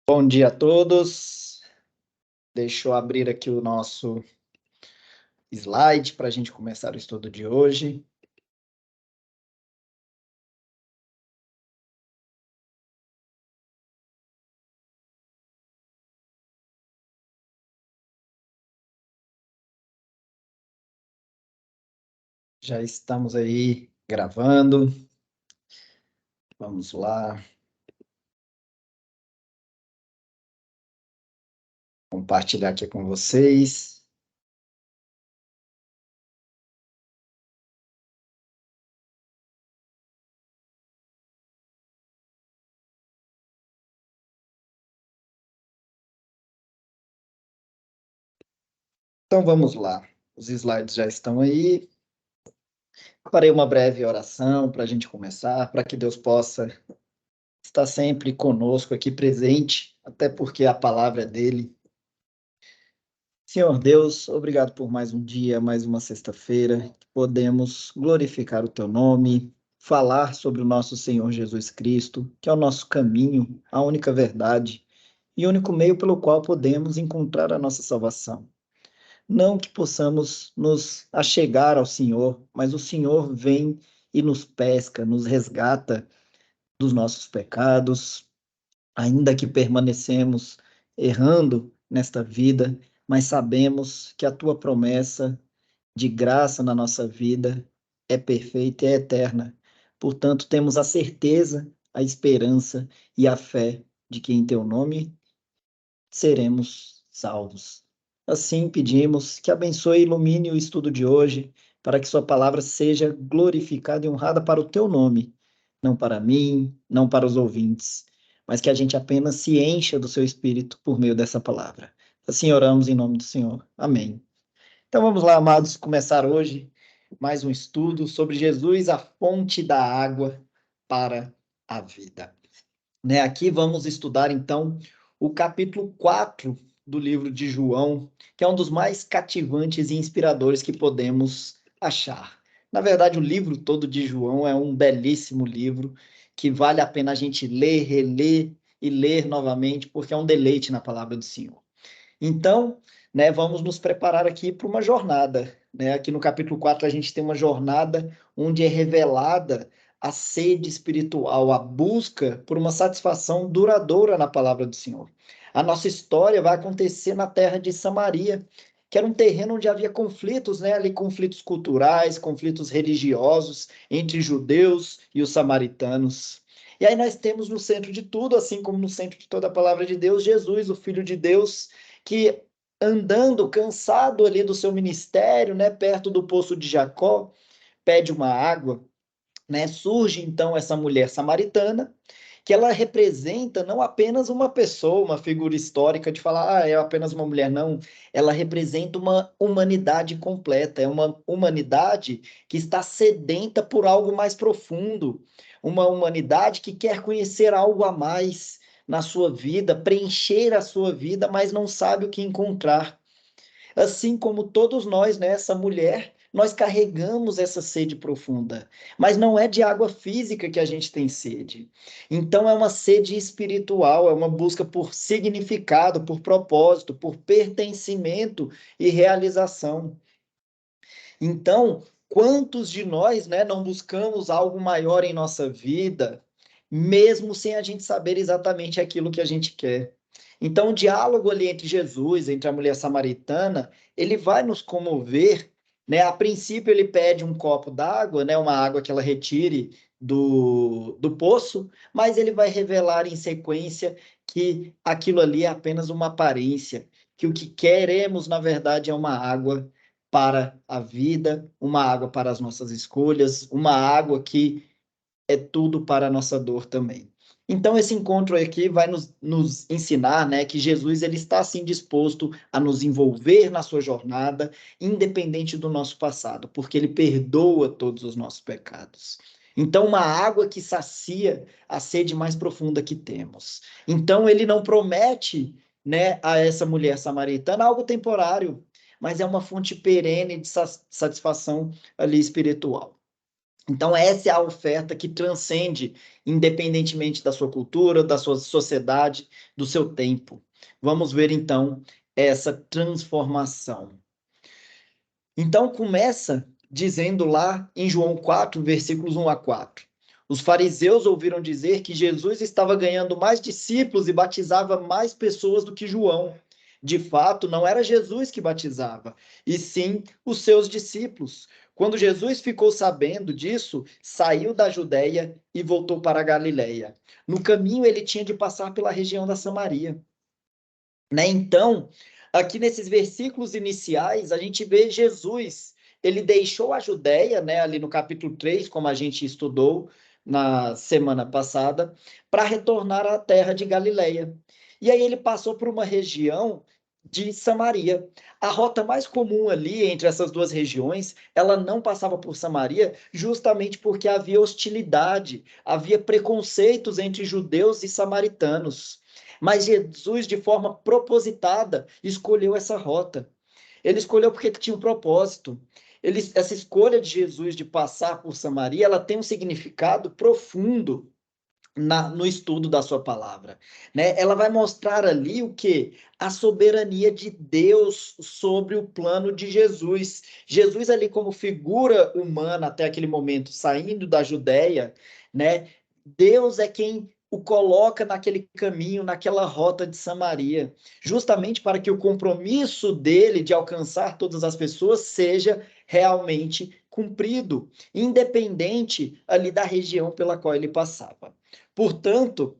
Bom dia a todos. Deixa eu abrir aqui o nosso slide para a gente começar o estudo de hoje. Já estamos aí gravando. Vamos lá. Compartilhar aqui com vocês. Então vamos lá. Os slides já estão aí. Farei uma breve oração para a gente começar, para que Deus possa estar sempre conosco aqui presente, até porque a palavra é dele. Senhor Deus, obrigado por mais um dia, mais uma sexta-feira, que podemos glorificar o teu nome, falar sobre o nosso Senhor Jesus Cristo, que é o nosso caminho, a única verdade e o único meio pelo qual podemos encontrar a nossa salvação. Não que possamos nos achegar ao Senhor, mas o Senhor vem e nos pesca, nos resgata dos nossos pecados, ainda que permanecemos errando nesta vida, mas sabemos que a tua promessa de graça na nossa vida é perfeita e é eterna. Portanto, temos a certeza, a esperança e a fé de que em teu nome seremos salvos. Assim, pedimos que abençoe e ilumine o estudo de hoje, para que sua palavra seja glorificada e honrada para o teu nome, não para mim, não para os ouvintes, mas que a gente apenas se encha do seu espírito por meio dessa palavra. Assim oramos em nome do Senhor. Amém. Então vamos lá, amados, começar hoje mais um estudo sobre Jesus, a fonte da água para a vida. Aqui vamos estudar, então, o capítulo 4 do livro de João, que é um dos mais cativantes e inspiradores que podemos achar. Na verdade, o livro todo de João é um belíssimo livro que vale a pena a gente ler, reler e ler novamente, porque é um deleite na palavra do Senhor. Então, vamos nos preparar aqui para uma jornada. Aqui no capítulo 4 a gente tem uma jornada onde é revelada a sede espiritual, a busca por uma satisfação duradoura na palavra do Senhor. A nossa história vai acontecer na terra de Samaria, que era um terreno onde havia conflitos, ali conflitos culturais, conflitos religiosos entre judeus e os samaritanos. E aí nós temos no centro de tudo, assim como no centro de toda a palavra de Deus, Jesus, o Filho de Deus, que andando cansado ali do seu ministério, perto do poço de Jacó, pede uma água, surge então essa mulher samaritana, que ela representa não apenas uma pessoa, uma figura histórica de falar, é apenas uma mulher, não. Ela representa uma humanidade completa, é uma humanidade que está sedenta por algo mais profundo, uma humanidade que quer conhecer algo a mais na sua vida, preencher a sua vida, mas não sabe o que encontrar. Assim como todos nós, essa mulher, nós carregamos essa sede profunda, mas não é de água física que a gente tem sede. Então é uma sede espiritual, é uma busca por significado, por propósito, por pertencimento e realização. Então, quantos de nós, não buscamos algo maior em nossa vida, mesmo sem a gente saber exatamente aquilo que a gente quer? Então, o diálogo ali entre Jesus, entre a mulher samaritana, ele vai nos comover, A princípio, ele pede um copo d'água, uma água que ela retire do poço, mas ele vai revelar em sequência que aquilo ali é apenas uma aparência, que o que queremos, na verdade, é uma água para a vida, uma água para as nossas escolhas, uma água que é tudo para a nossa dor também. Então, esse encontro aqui vai nos ensinar, que Jesus ele está, assim, disposto a nos envolver na sua jornada, independente do nosso passado, porque ele perdoa todos os nossos pecados. Então, uma água que sacia a sede mais profunda que temos. Então, ele não promete, a essa mulher samaritana algo temporário, mas é uma fonte perene de satisfação ali espiritual. Então, essa é a oferta que transcende, independentemente da sua cultura, da sua sociedade, do seu tempo. Vamos ver, então, essa transformação. Então, começa dizendo lá em João 4, versículos 1 a 4. Os fariseus ouviram dizer que Jesus estava ganhando mais discípulos e batizava mais pessoas do que João. De fato, não era Jesus que batizava, e sim os seus discípulos. Quando Jesus ficou sabendo disso, saiu da Judéia e voltou para a Galiléia. No caminho, ele tinha de passar pela região da Samaria. Então, aqui nesses versículos iniciais, a gente vê Jesus, ele deixou a Judéia, né, ali no capítulo 3, como a gente estudou na semana passada, para retornar à terra de Galileia. E aí ele passou por uma região de Samaria. A rota mais comum ali entre essas duas regiões, ela não passava por Samaria, justamente porque havia hostilidade, havia preconceitos entre judeus e samaritanos. Mas Jesus, de forma propositada, escolheu essa rota. Ele escolheu porque tinha um propósito. Essa escolha de Jesus de passar por Samaria, ela tem um significado profundo no estudo da sua palavra, né? Ela vai mostrar ali o que? A soberania de Deus sobre o plano de Jesus. Jesus ali como figura humana até aquele momento, saindo da Judéia, né? Deus é quem o coloca naquele caminho, naquela rota de Samaria, justamente para que o compromisso dele de alcançar todas as pessoas seja realmente cumprido, independente ali da região pela qual ele passava. Portanto,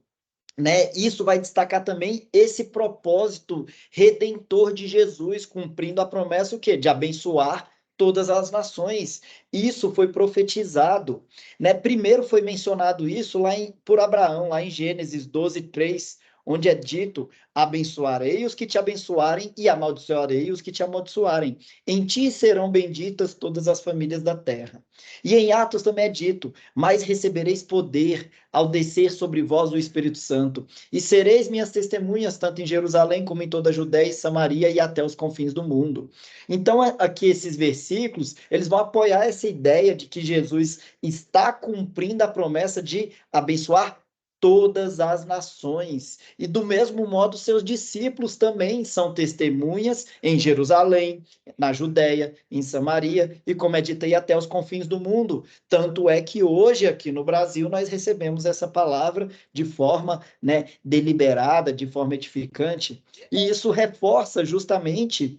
né, isso vai destacar também esse propósito redentor de Jesus, cumprindo a promessa o quê? De abençoar todas as nações. Isso foi profetizado, né? Primeiro foi mencionado isso por Abraão, lá em Gênesis 12, 3, onde é dito: abençoarei os que te abençoarem e amaldiçoarei os que te amaldiçoarem. Em ti serão benditas todas as famílias da terra. E em Atos também é dito: mas recebereis poder ao descer sobre vós o Espírito Santo, e sereis minhas testemunhas, tanto em Jerusalém como em toda a Judéia e Samaria e até os confins do mundo. Então, aqui esses versículos, eles vão apoiar essa ideia de que Jesus está cumprindo a promessa de abençoar todas as nações. E do mesmo modo, seus discípulos também são testemunhas em Jerusalém, na Judéia, em Samaria e, como é dito aí, até os confins do mundo. Tanto é que hoje, aqui no Brasil, nós recebemos essa palavra de forma, né, deliberada, de forma edificante, e isso reforça justamente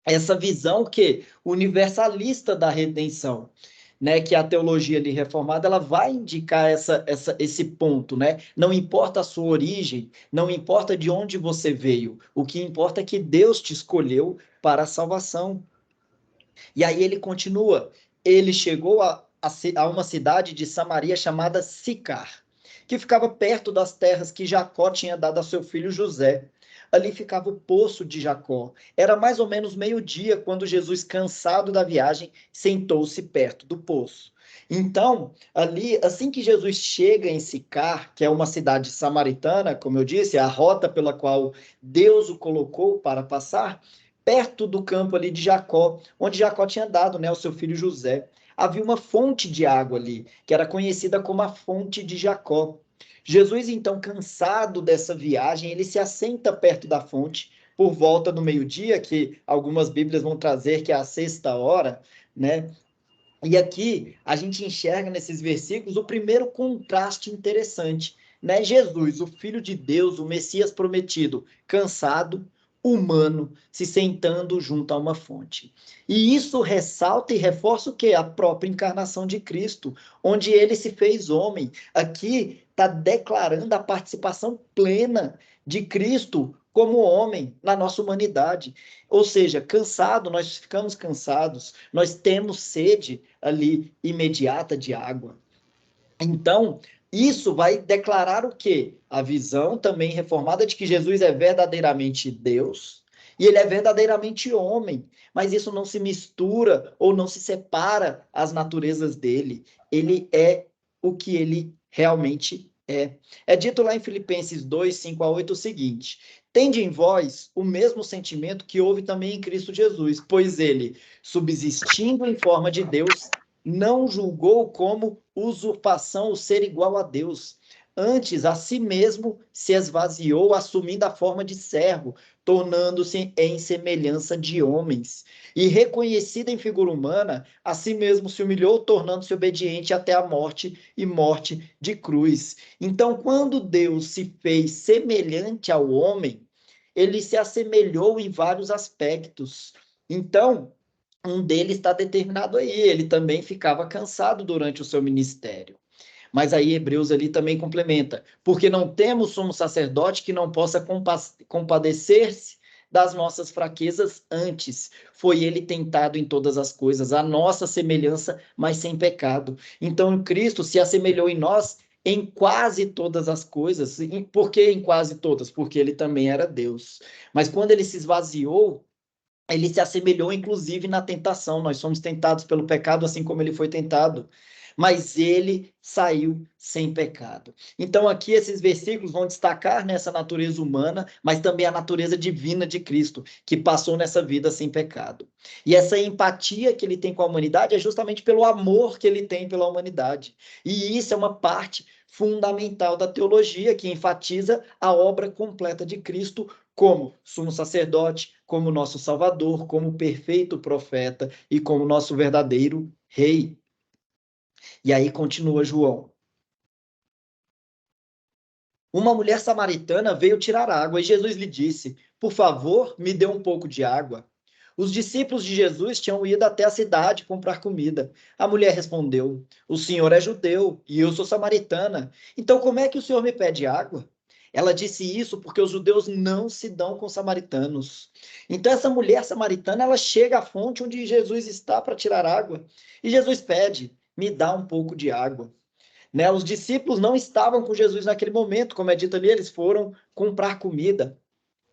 essa visão que universalista da redenção, né, que a teologia ali reformada ela vai indicar esse ponto, né? Não importa a sua origem, não importa de onde você veio, o que importa é que Deus te escolheu para a salvação. E aí ele continua, ele chegou a uma cidade de Samaria chamada Sicar, que ficava perto das terras que Jacó tinha dado a seu filho José. Ali ficava o poço de Jacó. Era mais ou menos meio-dia quando Jesus, cansado da viagem, sentou-se perto do poço. Então, ali, assim que Jesus chega em Sicar, que é uma cidade samaritana, como eu disse, a rota pela qual Deus o colocou para passar, perto do campo ali de Jacó, onde Jacó tinha dado, né, ao seu filho José. Havia uma fonte de água ali, que era conhecida como a fonte de Jacó. Jesus, então, cansado dessa viagem, ele se assenta perto da fonte por volta do meio-dia, que algumas Bíblias vão trazer que é a sexta hora, né? E aqui a gente enxerga nesses versículos o primeiro contraste interessante, né? Jesus, o Filho de Deus, o Messias prometido, cansado, humano, se sentando junto a uma fonte. E isso ressalta e reforça o quê? A própria encarnação de Cristo, onde ele se fez homem. Aqui está declarando a participação plena de Cristo como homem na nossa humanidade. Ou seja, cansado, nós ficamos cansados, nós temos sede ali imediata de água. Então, isso vai declarar o quê? A visão também reformada de que Jesus é verdadeiramente Deus e ele é verdadeiramente homem, mas isso não se mistura ou não se separa as naturezas dele. Ele é o que ele realmente é. É dito lá em Filipenses 2, 5 a 8 o seguinte: tende em vós o mesmo sentimento que houve também em Cristo Jesus, pois ele, subsistindo em forma de Deus, não julgou como usurpação o ser igual a Deus. Antes, a si mesmo se esvaziou, assumindo a forma de servo, tornando-se em semelhança de homens. E reconhecida em figura humana, a si mesmo se humilhou, tornando-se obediente até a morte e morte de cruz. Então, quando Deus se fez semelhante ao homem, ele se assemelhou em vários aspectos. Então, um deles está determinado aí, ele também ficava cansado durante o seu ministério. Mas aí Hebreus ali também complementa, porque não temos sumo sacerdote que não possa compadecer-se das nossas fraquezas antes. Foi ele tentado em todas as coisas, a nossa semelhança, mas sem pecado. Então Cristo se assemelhou em nós em quase todas as coisas. Por que em quase todas? Porque ele também era Deus. Mas quando ele se esvaziou, ele se assemelhou, inclusive, na tentação. Nós somos tentados pelo pecado, assim como ele foi tentado. Mas ele saiu sem pecado. Então, aqui, esses versículos vão destacar nessa natureza humana, mas também a natureza divina de Cristo, que passou nessa vida sem pecado. E essa empatia que ele tem com a humanidade é justamente pelo amor que ele tem pela humanidade. E isso é uma parte fundamental da teologia, que enfatiza a obra completa de Cristo como sumo sacerdote, como nosso Salvador, como perfeito profeta e como nosso verdadeiro rei. E aí continua João. Uma mulher samaritana veio tirar água e Jesus lhe disse: Por favor, me dê um pouco de água. Os discípulos de Jesus tinham ido até a cidade comprar comida. A mulher respondeu: O senhor é judeu e eu sou samaritana. Então, como é que o senhor me pede água? Ela disse isso porque os judeus não se dão com samaritanos. Então, essa mulher samaritana, ela chega à fonte onde Jesus está para tirar água. E Jesus pede: Me dá um pouco de água. Né? Os discípulos não estavam com Jesus naquele momento, como é dito ali, eles foram comprar comida.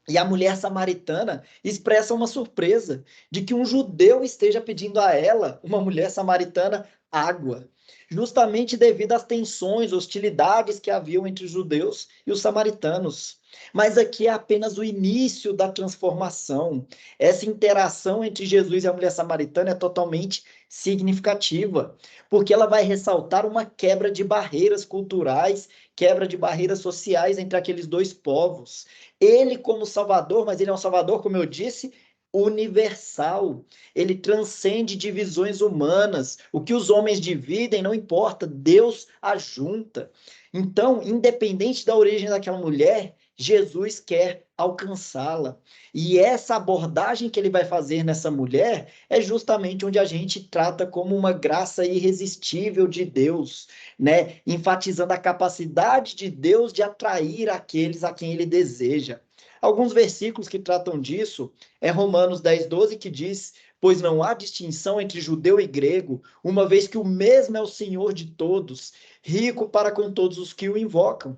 E a mulher samaritana expressa uma surpresa de que um judeu esteja pedindo a ela, uma mulher samaritana, água, justamente devido às tensões, hostilidades que haviam entre os judeus e os samaritanos. Mas aqui é apenas o início da transformação. Essa interação entre Jesus e a mulher samaritana é totalmente significativa, porque ela vai ressaltar uma quebra de barreiras culturais, quebra de barreiras sociais entre aqueles dois povos. Ele como Salvador, mas ele é um Salvador, como eu disse, universal. Ele transcende divisões humanas. O que os homens dividem não importa, Deus ajunta. Então, independente da origem daquela mulher, Jesus quer alcançá-la. E essa abordagem que ele vai fazer nessa mulher é justamente onde a gente trata como uma graça irresistível de Deus, né? Enfatizando a capacidade de Deus de atrair aqueles a quem ele deseja. Alguns versículos que tratam disso é Romanos 10:12, que diz: Pois não há distinção entre judeu e grego, uma vez que o mesmo é o Senhor de todos, rico para com todos os que o invocam.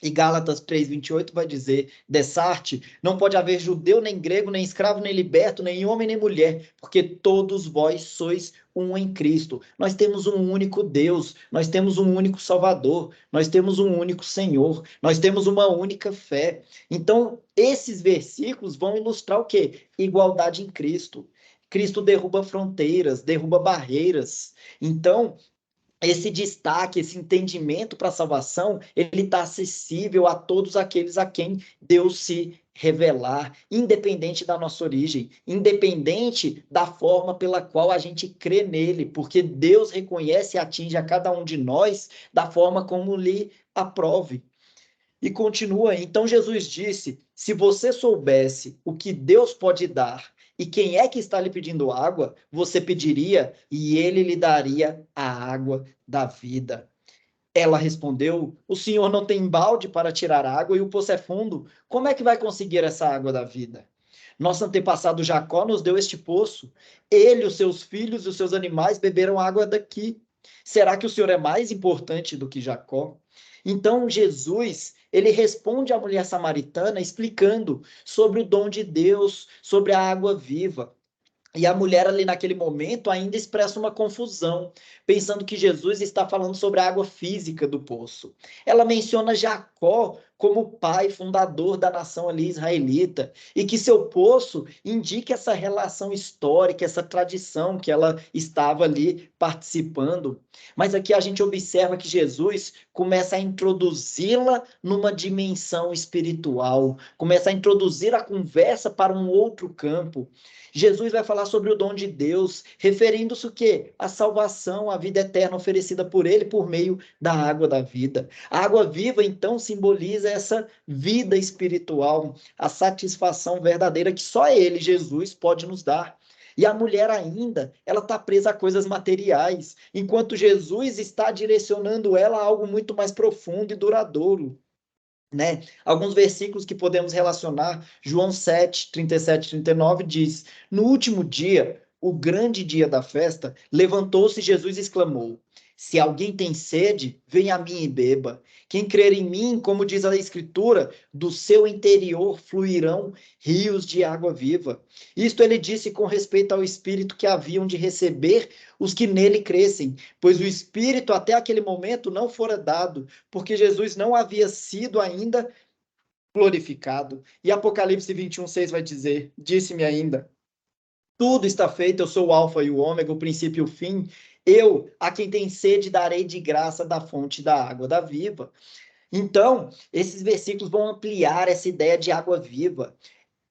E Gálatas 3:28 vai dizer, Dessarte, não pode haver judeu, nem grego, nem escravo, nem liberto, nem homem, nem mulher, porque todos vós sois um em Cristo. Nós temos um único Deus, nós temos um único Salvador, nós temos um único Senhor, nós temos uma única fé. Então, esses versículos vão ilustrar o quê? Igualdade em Cristo. Cristo derruba fronteiras, derruba barreiras. Então, esse destaque, esse entendimento para a salvação, ele está acessível a todos aqueles a quem Deus se revelar, independente da nossa origem, independente da forma pela qual a gente crê nele, porque Deus reconhece e atinge a cada um de nós da forma como lhe aprove. E continua, então Jesus disse: se você soubesse o que Deus pode dar e quem é que está lhe pedindo água, você pediria e ele lhe daria a água da vida. Ela respondeu: o senhor não tem balde para tirar água e o poço é fundo. Como é que vai conseguir essa água da vida? Nosso antepassado Jacó nos deu este poço. Ele, os seus filhos e os seus animais beberam água daqui. Será que o senhor é mais importante do que Jacó? Então Jesus, ele responde à mulher samaritana explicando sobre o dom de Deus, sobre a água viva. E a mulher ali naquele momento ainda expressa uma confusão, pensando que Jesus está falando sobre a água física do poço. Ela menciona Jacó Jacó como pai fundador da nação ali israelita, e que seu poço indique essa relação histórica, essa tradição que ela estava ali participando. Mas aqui a gente observa que Jesus começa a introduzi-la numa dimensão espiritual, começa a introduzir a conversa para um outro campo. Jesus vai falar sobre o dom de Deus, referindo-se o quê? A salvação, a vida eterna oferecida por ele por meio da água da vida. A água viva, então, simboliza essa vida espiritual, a satisfação verdadeira que só ele, Jesus, pode nos dar. E a mulher ainda, ela está presa a coisas materiais, enquanto Jesus está direcionando ela a algo muito mais profundo e duradouro. Né? Alguns versículos que podemos relacionar, João 7, 37 e 39 diz: No último dia, o grande dia da festa, levantou-se Jesus e exclamou: Se alguém tem sede, venha a mim e beba. Quem crer em mim, como diz a Escritura, do seu interior fluirão rios de água viva. Isto ele disse com respeito ao Espírito que haviam de receber os que nele crescem, pois o Espírito até aquele momento não fora dado, porque Jesus não havia sido ainda glorificado. E Apocalipse 21:6 vai dizer: Disse-me ainda, tudo está feito, eu sou o alfa e o ômega, o princípio e o fim. Eu, a quem tem sede, darei de graça da fonte da água da viva. Então, esses versículos vão ampliar essa ideia de água viva.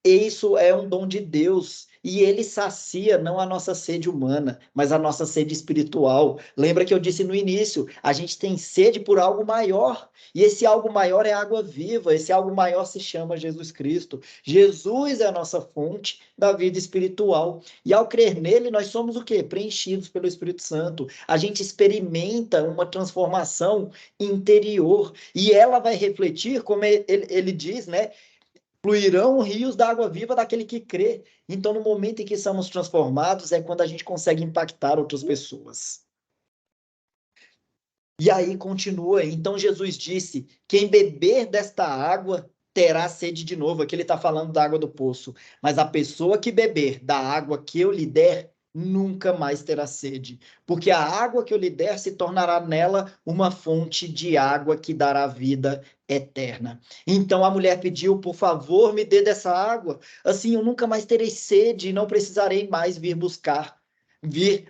Isso é um dom de Deus. E ele sacia não a nossa sede humana, mas a nossa sede espiritual. Lembra que eu disse no início, a gente tem sede por algo maior. E esse algo maior é água viva, esse algo maior se chama Jesus Cristo. Jesus é a nossa fonte da vida espiritual. E ao crer nele, nós somos o quê? Preenchidos pelo Espírito Santo. A gente experimenta uma transformação interior. E ela vai refletir, como ele diz, né? Fluirão rios da água viva daquele que crê. Então, no momento em que somos transformados, é quando a gente consegue impactar outras pessoas. E aí continua. Então, Jesus disse: Quem beber desta água terá sede de novo. Aqui ele está falando da água do poço. Mas a pessoa que beber da água que eu lhe der, nunca mais terá sede. Porque a água que eu lhe der se tornará nela uma fonte de água que dará vida eterna. Então a mulher pediu: Por favor, me dê dessa água. Assim eu nunca mais terei sede e não precisarei mais vir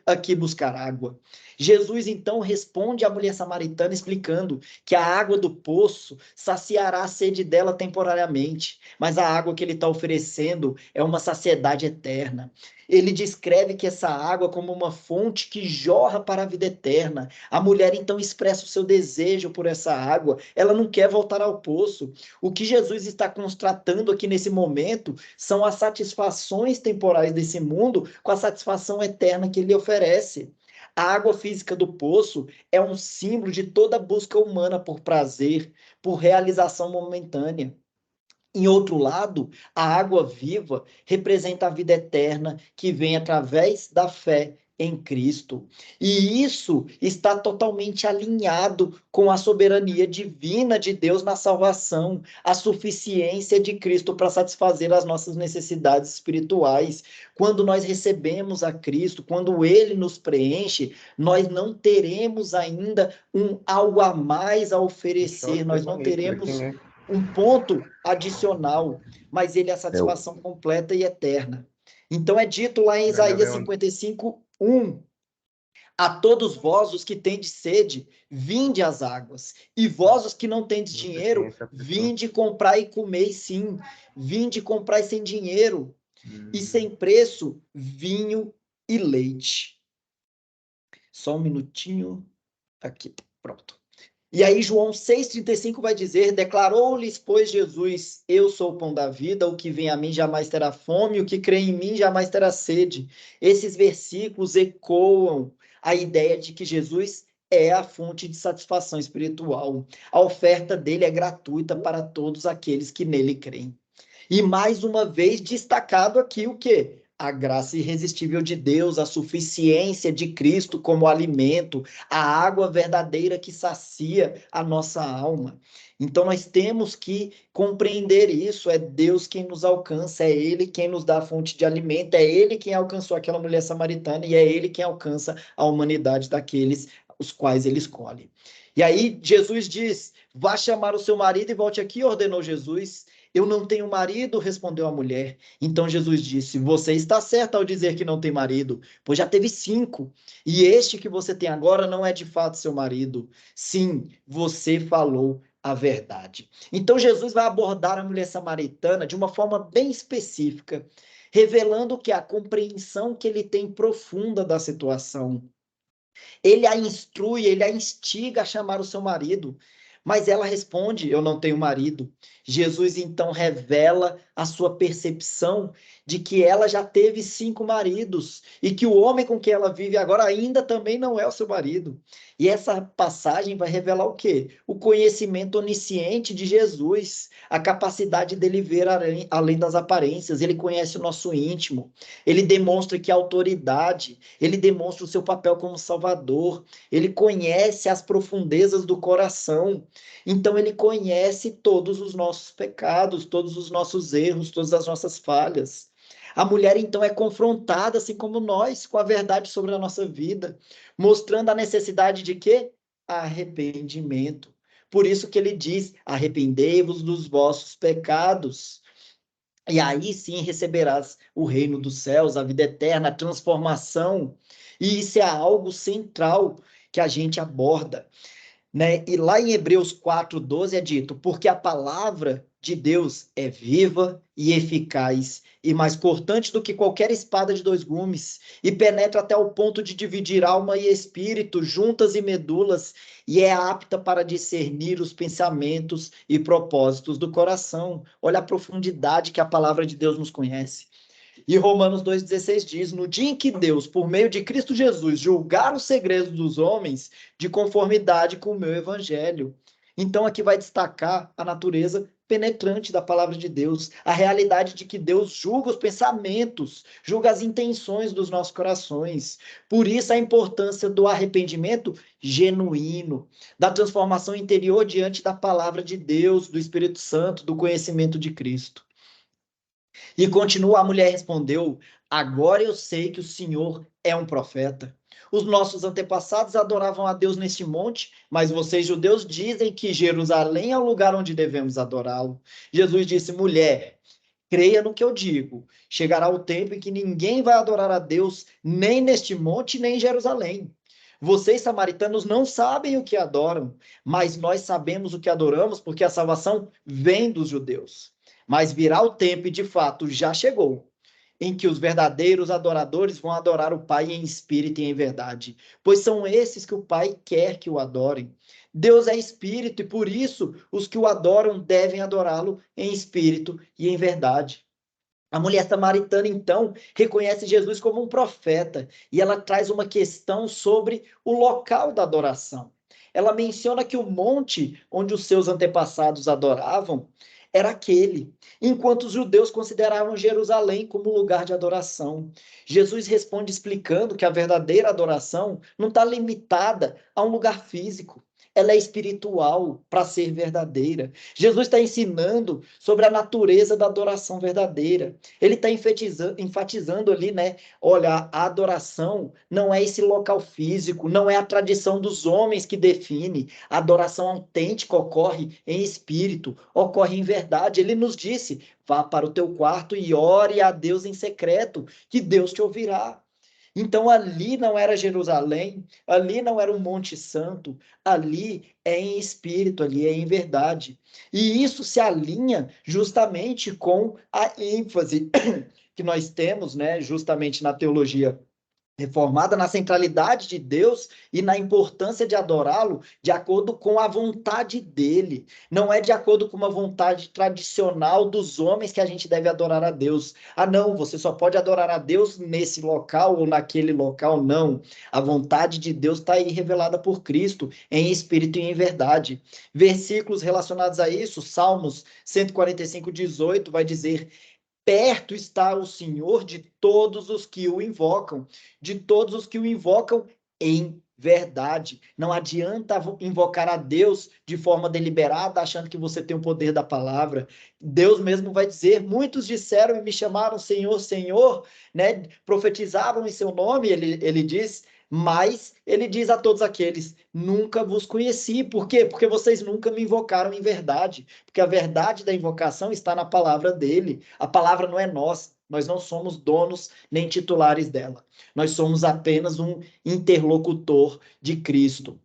aqui buscar água. Jesus então responde à mulher samaritana explicando que a água do poço saciará a sede dela temporariamente, mas a água que ele está oferecendo é uma saciedade eterna. Ele descreve que essa água como uma fonte que jorra para a vida eterna. A mulher então expressa o seu desejo por essa água. Ela não quer voltar ao poço. O que Jesus está constatando aqui nesse momento são as satisfações temporais desse mundo com a satisfação eterna que ele oferece. A água física do poço é um símbolo de toda busca humana por prazer, por realização momentânea. Em outro lado, a água viva representa a vida eterna que vem através da fé em Cristo. E isso está totalmente alinhado com a soberania divina de Deus na salvação, a suficiência de Cristo para satisfazer as nossas necessidades espirituais. Quando nós recebemos a Cristo, quando ele nos preenche, nós não teremos ainda algo a mais a oferecer, nós não teremos um ponto adicional, mas ele é a satisfação completa e eterna. Então é dito lá em Isaías 55:1: A todos vós os que tendes sede, vinde às águas, e vós os que não tendes dinheiro, vinde comprar e comer, sim, vinde comprar sem dinheiro, e sem preço, vinho e leite. Só um minutinho, aqui, pronto. E aí João 6,35 vai dizer: Declarou-lhes, pois, Jesus: Eu sou o pão da vida, o que vem a mim jamais terá fome, o que crê em mim jamais terá sede. Esses versículos ecoam a ideia de que Jesus é a fonte de satisfação espiritual. A oferta dele é gratuita para todos aqueles que nele creem. E mais uma vez destacado aqui o quê? A graça irresistível de Deus, a suficiência de Cristo como alimento, a água verdadeira que sacia a nossa alma. Então nós temos que compreender isso, é Deus quem nos alcança, é Ele quem nos dá a fonte de alimento, é Ele quem alcançou aquela mulher samaritana e é Ele quem alcança a humanidade daqueles os quais Ele escolhe. E aí Jesus diz, vá chamar o seu marido e volte aqui, ordenou Jesus. Eu não tenho marido, respondeu a mulher. Então Jesus disse, você está certa ao dizer que não tem marido, pois já teve 5, e este que você tem agora não é de fato seu marido. Sim, você falou a verdade. Então Jesus vai abordar a mulher samaritana de uma forma bem específica, revelando que a compreensão que ele tem profunda da situação. Ele a instrui, ele a instiga a chamar o seu marido, mas ela responde: eu não tenho marido. Jesus então revela a sua percepção de que ela já teve 5 maridos e que o homem com quem ela vive agora ainda também não é o seu marido. E essa passagem vai revelar o quê? O conhecimento onisciente de Jesus, a capacidade dele ver além das aparências. Ele conhece o nosso íntimo, ele demonstra que a autoridade, ele demonstra o seu papel como Salvador, ele conhece as profundezas do coração. Então ele conhece todos os nossos pecados, todos os nossos erros, todas as nossas falhas. A mulher então é confrontada, assim como nós, com a verdade sobre a nossa vida, mostrando a necessidade de quê? Arrependimento. Por isso que ele diz: arrependei-vos dos vossos pecados. E aí sim receberás o reino dos céus, a vida eterna, a transformação. E isso é algo central que a gente aborda, né? E lá em Hebreus 4:12 é dito: porque a palavra de Deus é viva e eficaz, e mais cortante do que qualquer espada de 2 gumes, e penetra até o ponto de dividir alma e espírito, juntas e medulas, e é apta para discernir os pensamentos e propósitos do coração. Olha a profundidade que a palavra de Deus nos conhece. E Romanos 2,16 diz: no dia em que Deus, por meio de Cristo Jesus, julgar os segredos dos homens de conformidade com o meu evangelho. Então aqui vai destacar a natureza penetrante da palavra de Deus, a realidade de que Deus julga os pensamentos, julga as intenções dos nossos corações. Por isso a importância do arrependimento genuíno, da transformação interior diante da palavra de Deus, do Espírito Santo, do conhecimento de Cristo. E continua, a mulher respondeu: agora eu sei que o Senhor é um profeta. Os nossos antepassados adoravam a Deus neste monte, mas vocês, judeus, dizem que Jerusalém é o lugar onde devemos adorá-lo. Jesus disse: mulher, creia no que eu digo. Chegará o tempo em que ninguém vai adorar a Deus, nem neste monte, nem em Jerusalém. Vocês, samaritanos, não sabem o que adoram, mas nós sabemos o que adoramos, porque a salvação vem dos judeus. Mas virá o tempo, e de fato já chegou, em que os verdadeiros adoradores vão adorar o Pai em espírito e em verdade, pois são esses que o Pai quer que o adorem. Deus é espírito e por isso os que o adoram devem adorá-lo em espírito e em verdade. A mulher samaritana, então, reconhece Jesus como um profeta e ela traz uma questão sobre o local da adoração. Ela menciona que o monte onde os seus antepassados adoravam era aquele, enquanto os judeus consideravam Jerusalém como lugar de adoração. Jesus responde explicando que a verdadeira adoração não está limitada a um lugar físico. Ela é espiritual para ser verdadeira. Jesus está ensinando sobre a natureza da adoração verdadeira. Ele está enfatizando ali, né? Olha, a adoração não é esse local físico, não é a tradição dos homens que define. A adoração autêntica ocorre em espírito, ocorre em verdade. Ele nos disse: vá para o teu quarto e ore a Deus em secreto, que Deus te ouvirá. Então ali não era Jerusalém, ali não era o Monte Santo, ali é em espírito, ali é em verdade. E isso se alinha justamente com a ênfase que nós temos, né, justamente na teologia reformada, na centralidade de Deus e na importância de adorá-lo de acordo com a vontade dele. Não é de acordo com uma vontade tradicional dos homens que a gente deve adorar a Deus. Ah, não, você só pode adorar a Deus nesse local ou naquele local, não. A vontade de Deus está aí revelada por Cristo, em espírito e em verdade. Versículos relacionados a isso, Salmos 145:18, vai dizer: perto está o Senhor de todos os que o invocam, de todos os que o invocam em verdade. Não adianta invocar a Deus de forma deliberada, achando que você tem o poder da palavra. Deus mesmo vai dizer: muitos disseram e me chamaram Senhor, Senhor, né? Profetizavam em seu nome, ele diz, Mas ele diz a todos aqueles: nunca vos conheci. Por quê? Porque vocês nunca me invocaram em verdade. Porque a verdade da invocação está na palavra dele. A palavra não é nossa. Nós não somos donos nem titulares dela. Nós somos apenas um interlocutor de Cristo.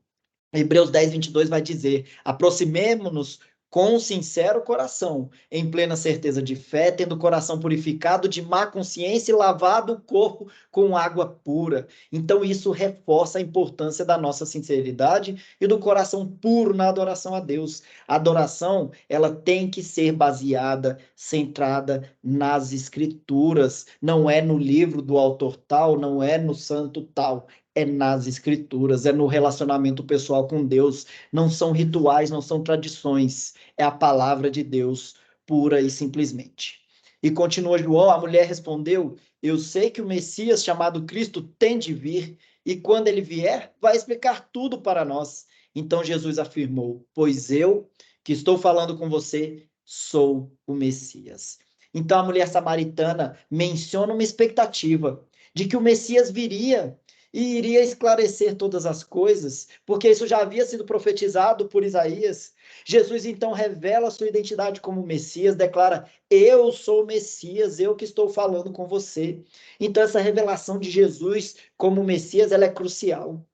Hebreus 10, 22 vai dizer: aproximemo-nos com um sincero coração, em plena certeza de fé, tendo o coração purificado de má consciência e lavado o corpo com água pura. Então, isso reforça a importância da nossa sinceridade e do coração puro na adoração a Deus. A adoração, ela tem que ser baseada, centrada nas Escrituras. Não é no livro do autor tal, não é no santo tal. É nas escrituras, é no relacionamento pessoal com Deus. Não são rituais, não são tradições. É a palavra de Deus, pura e simplesmente. E continua João, a mulher respondeu: eu sei que o Messias chamado Cristo tem de vir, e quando ele vier, vai explicar tudo para nós. Então Jesus afirmou: pois eu, que estou falando com você, sou o Messias. Então a mulher samaritana menciona uma expectativa de que o Messias viria e iria esclarecer todas as coisas, porque isso já havia sido profetizado por Isaías. Jesus então revela sua identidade como Messias, declara: eu sou o Messias, eu que estou falando com você. Então essa revelação de Jesus como Messias, ela é crucial.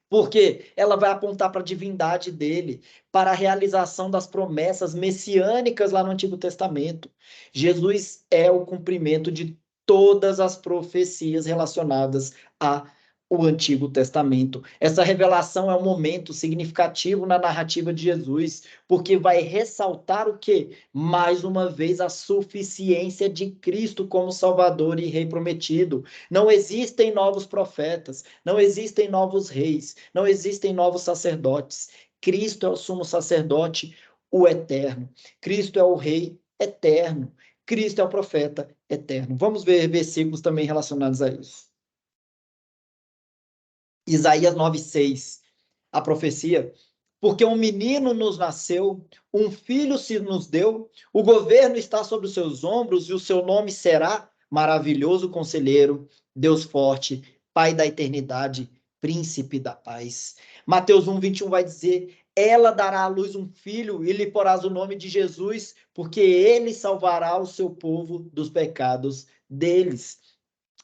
Porque ela vai apontar para a divindade dele, para a realização das promessas messiânicas lá no Antigo Testamento. Jesus é o cumprimento de todas as profecias relacionadas ao Antigo Testamento. Essa revelação é um momento significativo na narrativa de Jesus, porque vai ressaltar o quê? Mais uma vez, a suficiência de Cristo como Salvador e Rei prometido. Não existem novos profetas, não existem novos reis, não existem novos sacerdotes. Cristo é o sumo sacerdote, o eterno. Cristo é o rei eterno. Cristo é o profeta eterno. Vamos ver versículos também relacionados a isso. Isaías 9:6, a profecia: porque um menino nos nasceu, um filho se nos deu, o governo está sobre os seus ombros e o seu nome será Maravilhoso Conselheiro, Deus Forte, Pai da Eternidade, Príncipe da Paz. Mateus 1:21 vai dizer: ela dará à luz um filho e lhe porás o nome de Jesus, porque ele salvará o seu povo dos pecados deles.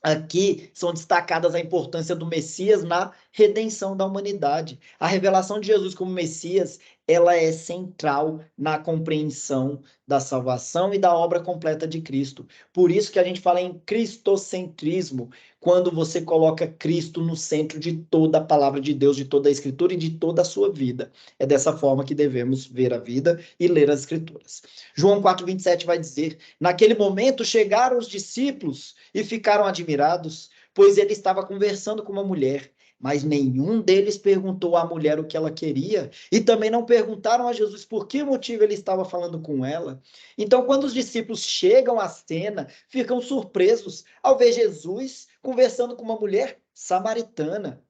Aqui são destacadas a importância do Messias na redenção da humanidade. A revelação de Jesus como Messias, ela é central na compreensão da salvação e da obra completa de Cristo. Por isso que a gente fala em cristocentrismo, quando você coloca Cristo no centro de toda a palavra de Deus, de toda a Escritura e de toda a sua vida. É dessa forma que devemos ver a vida e ler as Escrituras. João 4:27 vai dizer: naquele momento chegaram os discípulos e ficaram admirados, pois ele estava conversando com uma mulher. Mas nenhum deles perguntou à mulher o que ela queria, e também não perguntaram a Jesus por que motivo ele estava falando com ela. Então, quando os discípulos chegam à cena, ficam surpresos ao ver Jesus conversando com uma mulher samaritana.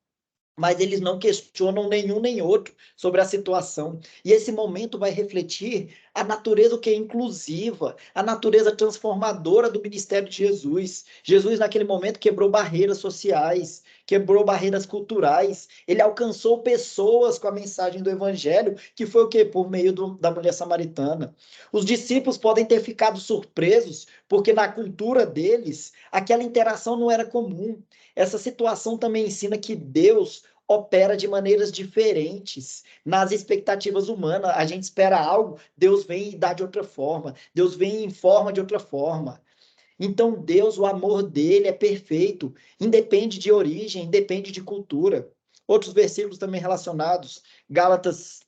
Mas eles não questionam nenhum nem outro sobre a situação. E esse momento vai refletir a natureza que é inclusiva, a natureza transformadora do ministério de Jesus. Jesus, naquele momento, quebrou barreiras sociais, quebrou barreiras culturais. Ele alcançou pessoas com a mensagem do evangelho, que foi o quê? Por meio da mulher samaritana. Os discípulos podem ter ficado surpresos, porque na cultura deles, aquela interação não era comum. Essa situação também ensina que Deus opera de maneiras diferentes nas expectativas humanas. A gente espera algo, Deus vem e dá de outra forma. Deus vem e informa de outra forma. Então, Deus, o amor dele é perfeito, independe de origem, independe de cultura. Outros versículos também relacionados, Gálatas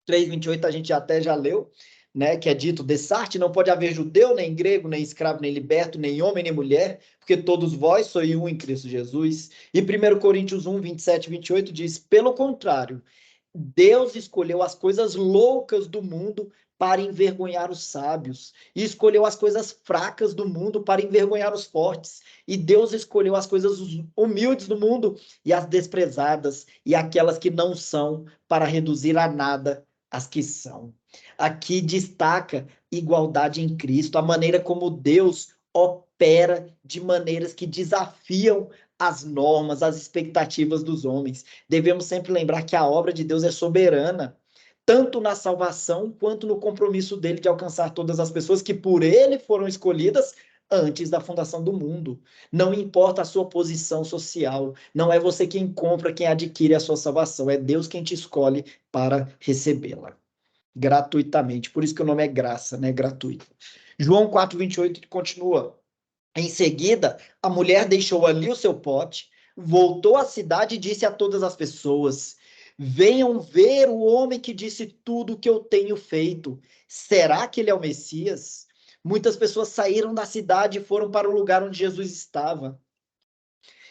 3:28 a gente até já leu, né, que é dito: dessarte não pode haver judeu, nem grego, nem escravo, nem liberto, nem homem, nem mulher, porque todos vós sois um em Cristo Jesus. E 1 Coríntios 1:27 e 28 diz: pelo contrário, Deus escolheu as coisas loucas do mundo para envergonhar os sábios, e escolheu as coisas fracas do mundo para envergonhar os fortes. E Deus escolheu as coisas humildes do mundo e as desprezadas e aquelas que não são, para reduzir a nada as que são. Aqui destaca igualdade em Cristo, a maneira como Deus opera de maneiras que desafiam as normas, as expectativas dos homens. Devemos sempre lembrar que a obra de Deus é soberana, tanto na salvação quanto no compromisso dele de alcançar todas as pessoas que por ele foram escolhidas antes da fundação do mundo. Não importa a sua posição social, não é você quem compra, quem adquire a sua salvação, é Deus quem te escolhe para recebê-la gratuitamente. Por isso que o nome é graça, né? Gratuito. João 4:28 continua. Em seguida, a mulher deixou ali o seu pote, voltou à cidade e disse a todas as pessoas: venham ver o homem que disse tudo o que eu tenho feito. Será que ele é o Messias? Muitas pessoas saíram da cidade e foram para o lugar onde Jesus estava.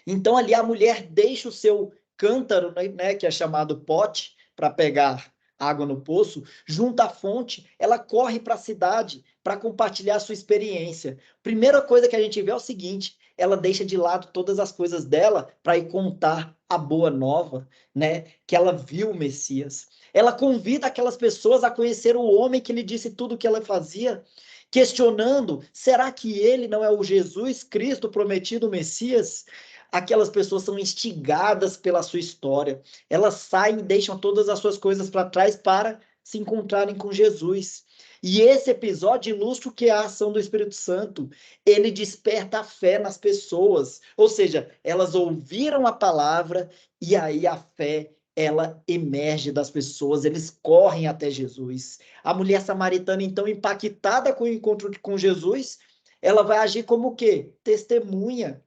Então ali a mulher deixa o seu cântaro, né, que é chamado pote, para pegar água no poço, junto à fonte, ela corre para a cidade para compartilhar a sua experiência. Primeira coisa que a gente vê é o seguinte: ela deixa de lado todas as coisas dela para ir contar a boa nova, né, que ela viu o Messias. Ela convida aquelas pessoas a conhecer o homem que lhe disse tudo o que ela fazia, questionando: será que ele não é o Jesus Cristo prometido, o Messias? Aquelas pessoas são instigadas pela sua história. Elas saem e deixam todas as suas coisas para trás para se encontrarem com Jesus. E esse episódio ilustra o que é a ação do Espírito Santo. Ele desperta a fé nas pessoas. Ou seja, elas ouviram a palavra e aí a fé ela emerge das pessoas, eles correm até Jesus. A mulher samaritana, então, impactada com o encontro com Jesus, ela vai agir como o quê? Testemunha.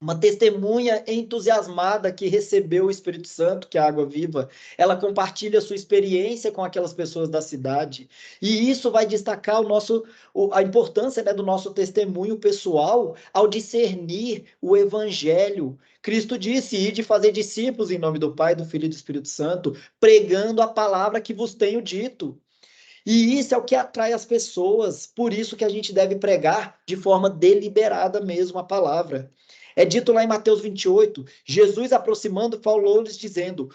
Uma testemunha entusiasmada que recebeu o Espírito Santo, que é a água viva. Ela compartilha sua experiência com aquelas pessoas da cidade. E isso vai destacar a importância, né, do nosso testemunho pessoal ao discernir o evangelho. Cristo disse: ide fazer discípulos em nome do Pai, do Filho e do Espírito Santo, pregando a palavra que vos tenho dito. E isso é o que atrai as pessoas. Por isso que a gente deve pregar de forma deliberada mesmo a palavra. É dito lá em Mateus 28, Jesus aproximando falou-lhes dizendo: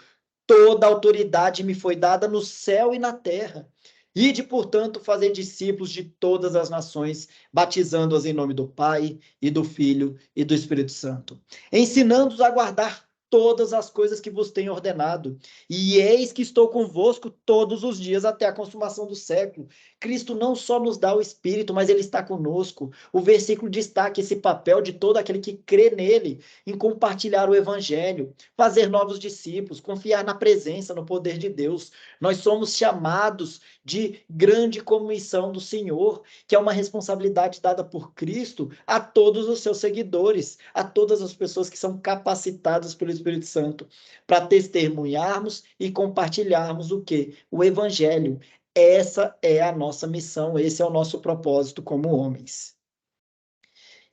toda autoridade me foi dada no céu e na terra. Ide, portanto, fazer discípulos de todas as nações, batizando-as em nome do Pai, e do Filho, e do Espírito Santo, ensinando-os a guardar todas as coisas que vos tenho ordenado. E eis que estou convosco todos os dias até a consumação do século. Cristo não só nos dá o Espírito, mas ele está conosco. O versículo destaca esse papel de todo aquele que crê nele, em compartilhar o evangelho, fazer novos discípulos, confiar na presença, no poder de Deus. Nós somos chamados de grande comissão do Senhor, que é uma responsabilidade dada por Cristo a todos os seus seguidores, a todas as pessoas que são capacitadas pelo Espírito Santo, para testemunharmos e compartilharmos o quê? O evangelho. Essa é a nossa missão, esse é o nosso propósito como homens.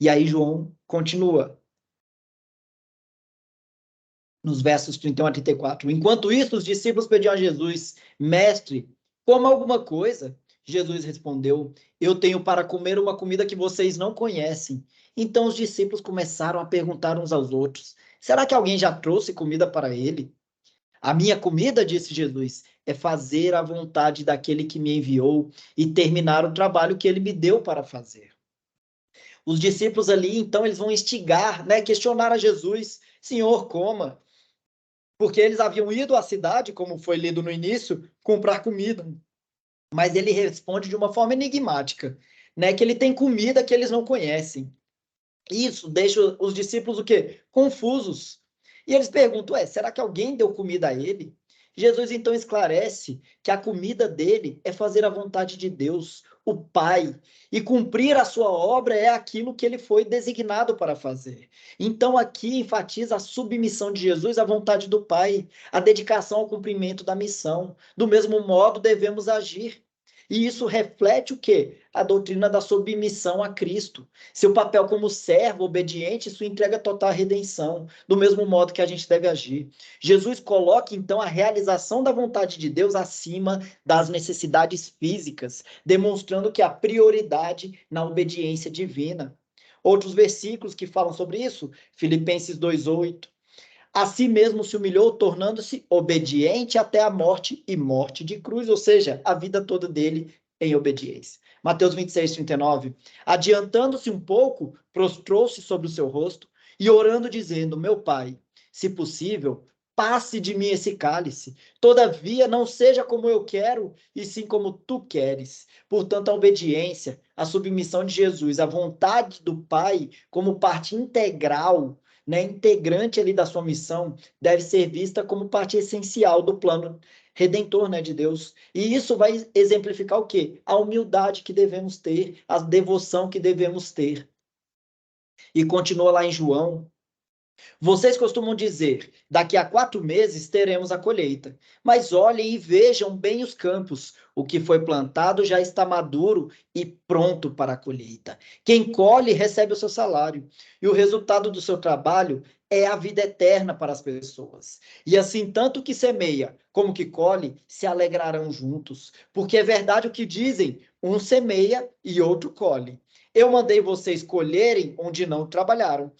E aí João continua nos versos 31 a 34. Enquanto isso, os discípulos pediam a Jesus: mestre, coma alguma coisa. Jesus respondeu: eu tenho para comer uma comida que vocês não conhecem. Então os discípulos começaram a perguntar uns aos outros: será que alguém já trouxe comida para ele? A minha comida, disse Jesus, é fazer a vontade daquele que me enviou e terminar o trabalho que ele me deu para fazer. Os discípulos ali, então, eles vão instigar, né, questionar a Jesus: Senhor, coma. Porque eles haviam ido à cidade, como foi lido no início, comprar comida. Mas ele responde de uma forma enigmática, né, que ele tem comida que eles não conhecem. Isso deixa os discípulos o quê? Confusos. E eles perguntam: será que alguém deu comida a ele? Jesus então esclarece que a comida dele é fazer a vontade de Deus, o Pai, e cumprir a sua obra é aquilo que ele foi designado para fazer. Então aqui enfatiza a submissão de Jesus à vontade do Pai, a dedicação ao cumprimento da missão. Do mesmo modo devemos agir. E isso reflete o quê? A doutrina da submissão a Cristo. Seu papel como servo obediente, sua entrega total à redenção, do mesmo modo que a gente deve agir. Jesus coloca, então, a realização da vontade de Deus acima das necessidades físicas, demonstrando que há prioridade na obediência divina. Outros versículos que falam sobre isso, Filipenses 2:8. A si mesmo se humilhou, tornando-se obediente até a morte e morte de cruz, ou seja, a vida toda dele em obediência. Mateus 26:39. Adiantando-se um pouco, prostrou-se sobre o seu rosto e orando, dizendo: meu Pai, se possível, passe de mim esse cálice. Todavia, não seja como eu quero, e sim como tu queres. Portanto, a obediência, a submissão de Jesus, a vontade do Pai, como parte integral, né, integrante ali da sua missão, deve ser vista como parte essencial do plano redentor, né, de Deus. E isso vai exemplificar o quê? A humildade que devemos ter, a devoção que devemos ter. E continua lá em João: vocês costumam dizer: daqui a 4 meses teremos a colheita. Mas olhem e vejam bem os campos. O que foi plantado já está maduro e pronto para a colheita. Quem colhe recebe o seu salário. E o resultado do seu trabalho é a vida eterna para as pessoas. E assim, tanto que semeia como que colhe se alegrarão juntos. Porque é verdade o que dizem: um semeia e outro colhe. Eu mandei vocês colherem onde não trabalharam.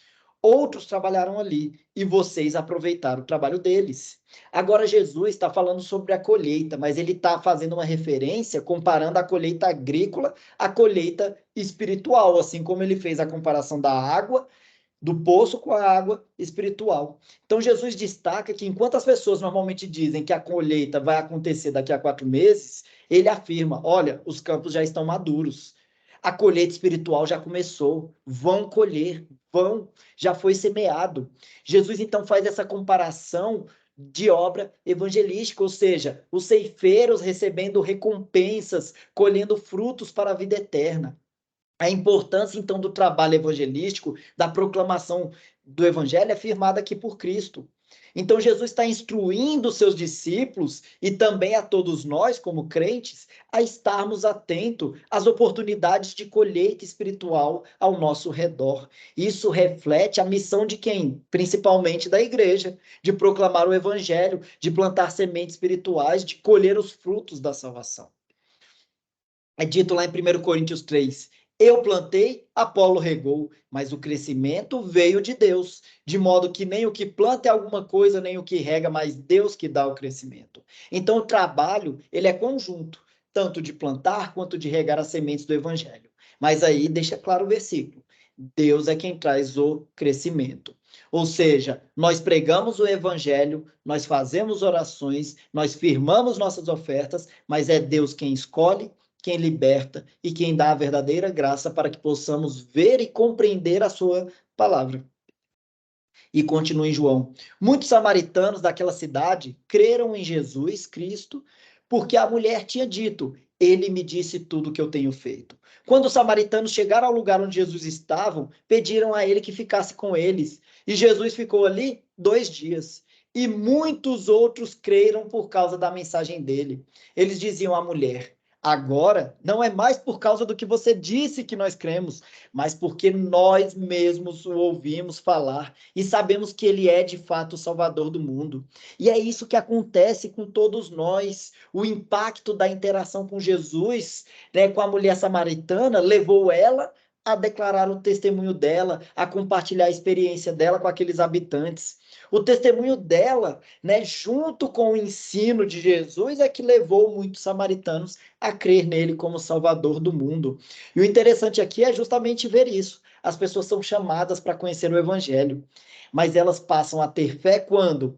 Outros trabalharam ali e vocês aproveitaram o trabalho deles. Agora, Jesus está falando sobre a colheita, mas ele está fazendo uma referência comparando a colheita agrícola à colheita espiritual, assim como ele fez a comparação da água, do poço com a água espiritual. Então, Jesus destaca que enquanto as pessoas normalmente dizem que a colheita vai acontecer daqui a 4 meses, ele afirma: olha, os campos já estão maduros. A colheita espiritual já começou, vão colher, já foi semeado. Jesus então faz essa comparação de obra evangelística, ou seja, os ceifeiros recebendo recompensas, colhendo frutos para a vida eterna. A importância, então, do trabalho evangelístico, da proclamação do evangelho, é firmada aqui por Cristo. Então, Jesus está instruindo os seus discípulos e também a todos nós, como crentes, a estarmos atentos às oportunidades de colheita espiritual ao nosso redor. Isso reflete a missão de quem? Principalmente da igreja, de proclamar o evangelho, de plantar sementes espirituais, de colher os frutos da salvação. É dito lá em 1 Coríntios 3: eu plantei, Apolo regou, mas o crescimento veio de Deus, de modo que nem o que planta é alguma coisa, nem o que rega, mas Deus que dá o crescimento. Então, o trabalho, ele é conjunto, tanto de plantar quanto de regar as sementes do evangelho. Mas aí deixa claro o versículo: Deus é quem traz o crescimento. Ou seja, nós pregamos o evangelho, nós fazemos orações, nós firmamos nossas ofertas, mas é Deus quem escolhe, quem liberta e quem dá a verdadeira graça para que possamos ver e compreender a sua palavra. E continua em João: muitos samaritanos daquela cidade creram em Jesus Cristo, porque a mulher tinha dito: ele me disse tudo o que eu tenho feito. Quando os samaritanos chegaram ao lugar onde Jesus estava, pediram a ele que ficasse com eles. E Jesus ficou ali 2 dias. E muitos outros creram por causa da mensagem dele. Eles diziam à mulher: agora não é mais por causa do que você disse que nós cremos, mas porque nós mesmos o ouvimos falar e sabemos que ele é de fato o Salvador do mundo. E é isso que acontece com todos nós. O impacto da interação com Jesus, né, com a mulher samaritana, levou ela a declarar o testemunho dela, a compartilhar a experiência dela com aqueles habitantes. O testemunho dela, né, junto com o ensino de Jesus, é que levou muitos samaritanos a crer nele como Salvador do mundo. E o interessante aqui é justamente ver isso. As pessoas são chamadas para conhecer o Evangelho, mas elas passam a ter fé quando?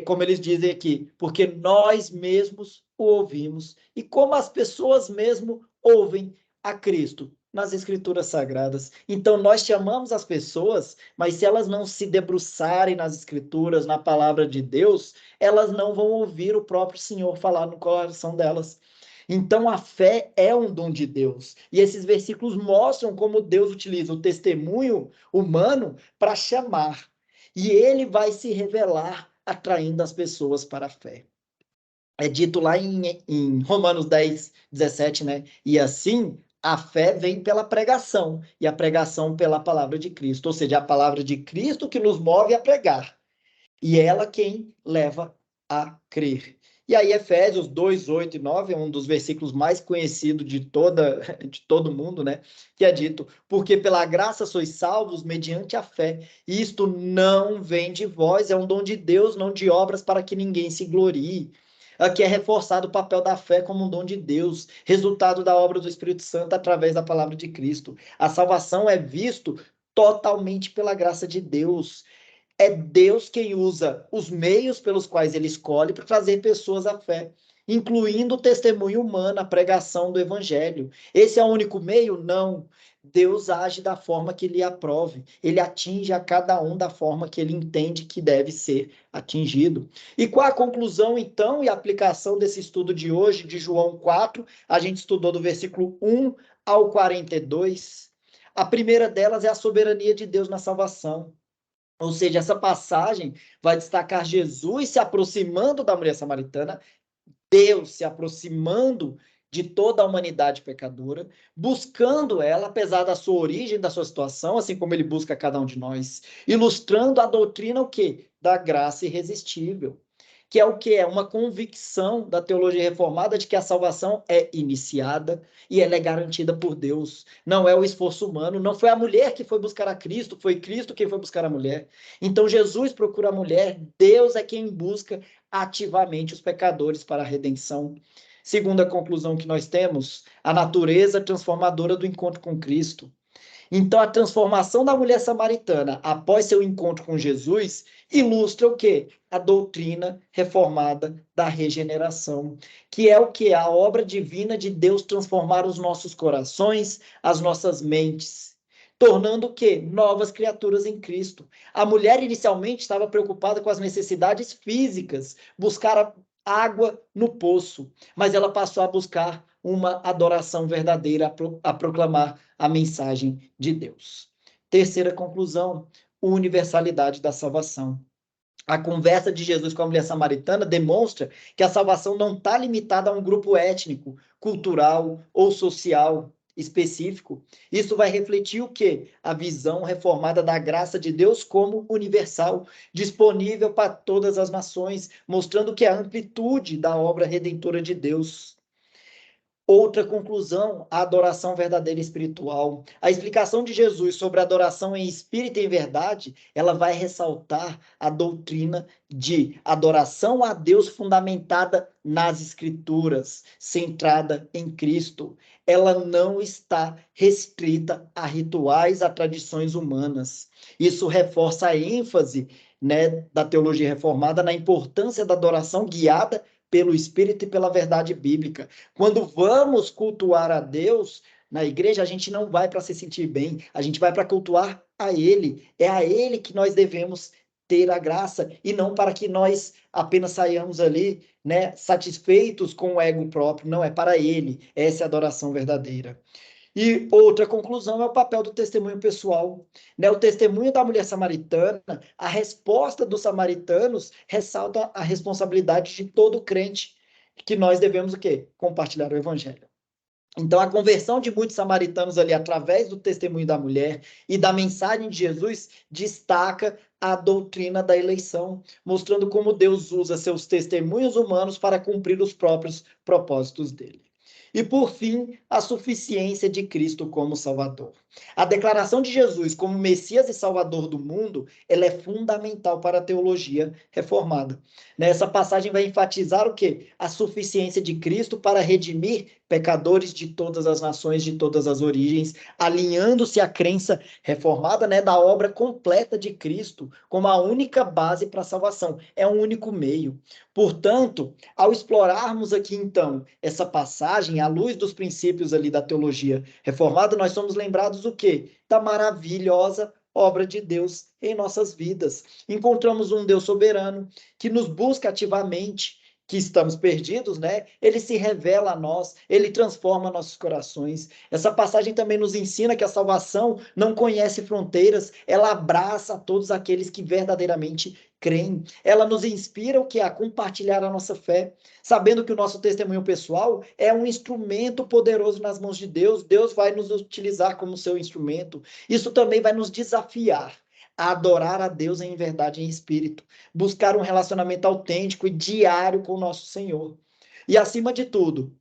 Como eles dizem aqui, porque nós mesmos o ouvimos. E como as pessoas mesmo ouvem a Cristo nas Escrituras Sagradas. Então, nós chamamos as pessoas, mas se elas não se debruçarem nas Escrituras, na palavra de Deus, elas não vão ouvir o próprio Senhor falar no coração delas. Então, a fé é um dom de Deus. E esses versículos mostram como Deus utiliza o testemunho humano para chamar. E ele vai se revelar atraindo as pessoas para a fé. É dito lá em Romanos 10:17, né? E assim, a fé vem pela pregação, e a pregação pela palavra de Cristo. Ou seja, a palavra de Cristo que nos move a pregar. E ela quem leva a crer. E aí, Efésios 2:8 e 9 é um dos versículos mais conhecidos de todo mundo, né? Que é dito: porque pela graça sois salvos mediante a fé. E isto não vem de vós, é um dom de Deus, não de obras, para que ninguém se glorie. Aqui é reforçado o papel da fé como um dom de Deus, resultado da obra do Espírito Santo através da palavra de Cristo. A salvação é visto totalmente pela graça de Deus. É Deus quem usa os meios pelos quais ele escolhe para trazer pessoas à fé, incluindo o testemunho humano, a pregação do evangelho. Esse é o único meio? Não. Deus age da forma que lhe aprove. Ele atinge a cada um da forma que ele entende que deve ser atingido. E qual a conclusão, então, e a aplicação desse estudo de hoje, de João 4? A gente estudou do versículo 1 ao 42. A primeira delas é a soberania de Deus na salvação. Ou seja, essa passagem vai destacar Jesus se aproximando da mulher samaritana, Deus se aproximando de toda a humanidade pecadora, buscando ela, apesar da sua origem, da sua situação, assim como ele busca cada um de nós, ilustrando a doutrina o quê? Da graça irresistível, que é o que? É uma convicção da teologia reformada de que a salvação é iniciada e ela é garantida por Deus. Não é o esforço humano, não foi a mulher que foi buscar a Cristo, foi Cristo quem foi buscar a mulher. Então Jesus procura a mulher, Deus é quem busca ativamente os pecadores para a redenção. Segunda conclusão que nós temos, a natureza transformadora do encontro com Cristo. Então, a transformação da mulher samaritana após seu encontro com Jesus ilustra o quê? A doutrina reformada da regeneração, que é o que? A obra divina de Deus transformar os nossos corações, as nossas mentes, tornando o quê? Novas criaturas em Cristo. A mulher inicialmente estava preocupada com as necessidades físicas, buscar água no poço, mas ela passou a buscar uma adoração verdadeira, a proclamar a mensagem de Deus. Terceira conclusão, universalidade da salvação. A conversa de Jesus com a mulher samaritana demonstra que a salvação não está limitada a um grupo étnico, cultural ou social específico. Isso vai refletir o quê? A visão reformada da graça de Deus como universal, disponível para todas as nações, mostrando que a amplitude da obra redentora de Deus. Outra conclusão, a adoração verdadeira espiritual. A explicação de Jesus sobre a adoração em espírito e em verdade, ela vai ressaltar a doutrina de adoração a Deus fundamentada nas Escrituras, centrada em Cristo. Ela não está restrita a rituais, a tradições humanas. Isso reforça a ênfase, né, da teologia reformada na importância da adoração guiada pelo Espírito e pela verdade bíblica. Quando vamos cultuar a Deus na igreja, a gente não vai para se sentir bem, a gente vai para cultuar a Ele. É a Ele que nós devemos ter a graça e não para que nós apenas saiamos ali, né, satisfeitos com o ego próprio. Não, é para Ele. Essa é a adoração verdadeira. E outra conclusão é o papel do testemunho pessoal, né? O testemunho da mulher samaritana, a resposta dos samaritanos ressalta a responsabilidade de todo crente, que nós devemos o quê? Compartilhar o evangelho. Então, a conversão de muitos samaritanos ali, através do testemunho da mulher e da mensagem de Jesus, destaca a doutrina da eleição, mostrando como Deus usa seus testemunhos humanos para cumprir os próprios propósitos dele. E, por fim, a suficiência de Cristo como Salvador. A declaração de Jesus como Messias e Salvador do mundo, ela é fundamental para a teologia reformada. Nessa passagem vai enfatizar o quê? A suficiência de Cristo para redimir pecadores de todas as nações, de todas as origens, alinhando-se à crença reformada, né, da obra completa de Cristo como a única base para a salvação. É um único meio. Portanto, ao explorarmos aqui, então, essa passagem, à luz dos princípios ali da teologia reformada, nós somos lembrados o quê? Da maravilhosa obra de Deus em nossas vidas. Encontramos um Deus soberano que nos busca ativamente, que estamos perdidos, né? Ele se revela a nós, ele transforma nossos corações. Essa passagem também nos ensina que a salvação não conhece fronteiras, ela abraça a todos aqueles que verdadeiramente creem. Ela nos inspira o que? A compartilhar a nossa fé, sabendo que o nosso testemunho pessoal é um instrumento poderoso nas mãos de Deus. Deus vai nos utilizar como seu instrumento. Isso também vai nos desafiar a adorar a Deus em verdade e em espírito, buscar um relacionamento autêntico e diário com o nosso Senhor. E, acima de tudo,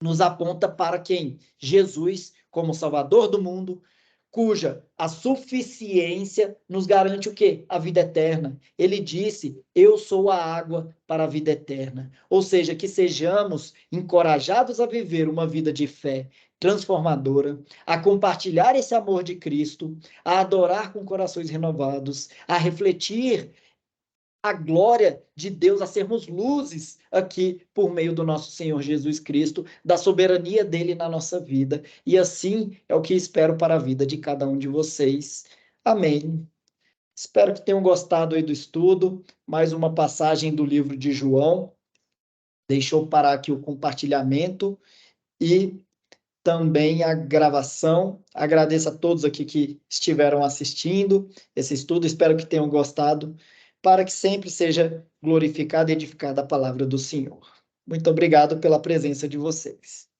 nos aponta para quem? Jesus, como Salvador do mundo, cuja a suficiência nos garante o quê? A vida eterna. Ele disse, eu sou a água para a vida eterna. Ou seja, que sejamos encorajados a viver uma vida de fé, transformadora, a compartilhar esse amor de Cristo, a adorar com corações renovados, a refletir a glória de Deus, a sermos luzes aqui por meio do nosso Senhor Jesus Cristo, da soberania dele na nossa vida. E assim é o que espero para a vida de cada um de vocês. Amém. Espero que tenham gostado aí do estudo. Mais uma passagem do livro de João. Deixa eu parar aqui o compartilhamento e também a gravação. Agradeço a todos aqui que estiveram assistindo esse estudo. Espero que tenham gostado, para que sempre seja glorificada e edificada a palavra do Senhor. Muito obrigado pela presença de vocês.